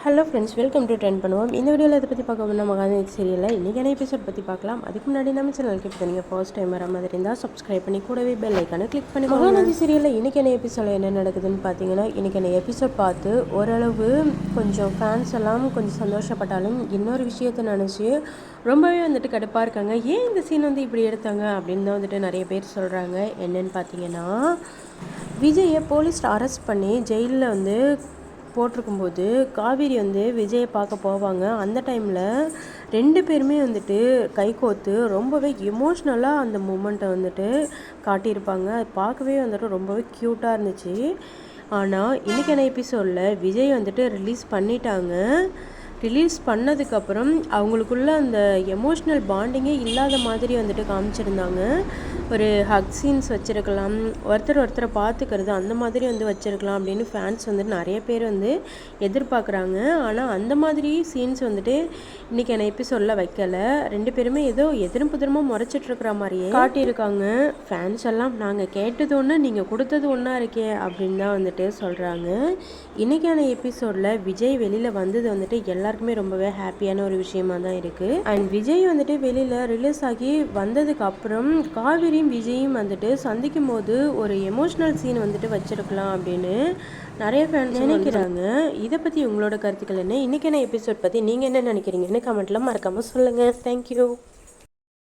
Hello friends, welcome to trend பண்ணுவோம். இந்த வீடியோவில் இதை பற்றி பார்க்க போனால் மகாநதி சீரியலில் இன்றைக்கான எபிசோட் பற்றி பார்க்கலாம். அதுக்கு முன்னாடி நம்ம சேனலுக்கு இப்போ நீங்கள் ஃபர்ஸ்ட் டைம் வர மாதிரி இருந்தால் சப்ஸ்கிரைப் பண்ணி கூடவே பெல் ஐக்கானை கிளிக் பண்ணி மகாநதி சீரியலில் இன்றைக்கான எபிசோடில் என்ன நடக்குதுன்னு பார்த்தீங்கன்னா, இன்றைக்கான எபிசோட் பார்த்து ஓரளவு கொஞ்சம் ஃபேன்ஸ் எல்லாம் கொஞ்சம் சந்தோஷப்பட்டாலும் இன்னொரு விஷயத்தை நினச்சி ரொம்பவே வந்துட்டு கடுப்பாக இருக்காங்க. ஏன் இந்த சீன் வந்து இப்படி எடுத்தாங்க அப்படின்னு தான் வந்துட்டு நிறைய பேர் சொல்கிறாங்க. என்னன்னு பார்த்தீங்கன்னா, விஜயை போலீஸ் அரெஸ்ட் பண்ணி ஜெயிலில் வந்து போட்டிருக்கும்போது காவேரி வந்து விஜயை பார்க்க போவாங்க. அந்த டைமில் ரெண்டு பேருமே வந்துட்டு கைகோத்து ரொம்பவே எமோஷ்னலாக அந்த மூமெண்ட்டை வந்துட்டு காட்டியிருப்பாங்க. அது பார்க்கவே வந்துட்டு ரொம்பவே க்யூட்டாக இருந்துச்சு. ஆனால் இன்றைக்கான எபிசோடில் விஜய் வந்துட்டு ரிலீஸ் பண்ணிட்டாங்க. ரிலீஸ் பண்ணதுக்கப்புறம் அவங்களுக்குள்ள அந்த எமோஷ்னல் பாண்டிங்கே இல்லாத மாதிரி வந்துட்டு காமிச்சிருந்தாங்க. ஒரு ஹக் சீன்ஸ் வச்சுருக்கலாம், ஒருத்தரை பார்த்துக்கிறது அந்த மாதிரி வந்து வச்சுருக்கலாம் அப்படின்னு ஃபேன்ஸ் வந்துட்டு நிறைய பேர் வந்து எதிர்பார்க்குறாங்க. ஆனால் அந்த மாதிரி சீன்ஸ் வந்துட்டு இன்றைக்கான எபிசோடில் வைக்கலை. ரெண்டு பேருமே ஏதோ எதிரும் புதிரமாக முறைச்சிட்ருக்கிற மாதிரியே காட்டியிருக்காங்க. ஃபேன்ஸ் எல்லாம் நாங்கள் கேட்டது ஒன்று, நீங்கள் கொடுத்தது ஒன்றா இருக்கே அப்படின்னு தான் வந்துட்டு சொல்கிறாங்க. இன்றைக்கான எபிசோடில் விஜய் வெளியில் வந்தது வந்துட்டு எல்லாருக்குமே ரொம்பவே ஹாப்பியான ஒரு விஷயமா தான் இருக்குது. அண்ட் விஜய் வந்துட்டு வெளியில் ரிலீஸ் ஆகி வந்ததுக்கு அப்புறம் காவேரியும் விஜயும் வந்துட்டு சந்திக்கும் போது ஒரு எமோஷ்னல் சீன் வந்துட்டு வச்சிருக்கலாம் அப்படின்னு நிறைய ஃபேன்ஸ் நினைக்கிறாங்க. இதை பற்றி உங்களோட கருத்துக்கள் என்ன? இன்றைக்கான எபிசோட் பற்றி நீங்கள் என்ன நினைக்கிறீங்கன்னு கமெண்ட்டில் மறக்காமல் சொல்லுங்கள். தேங்க்யூ.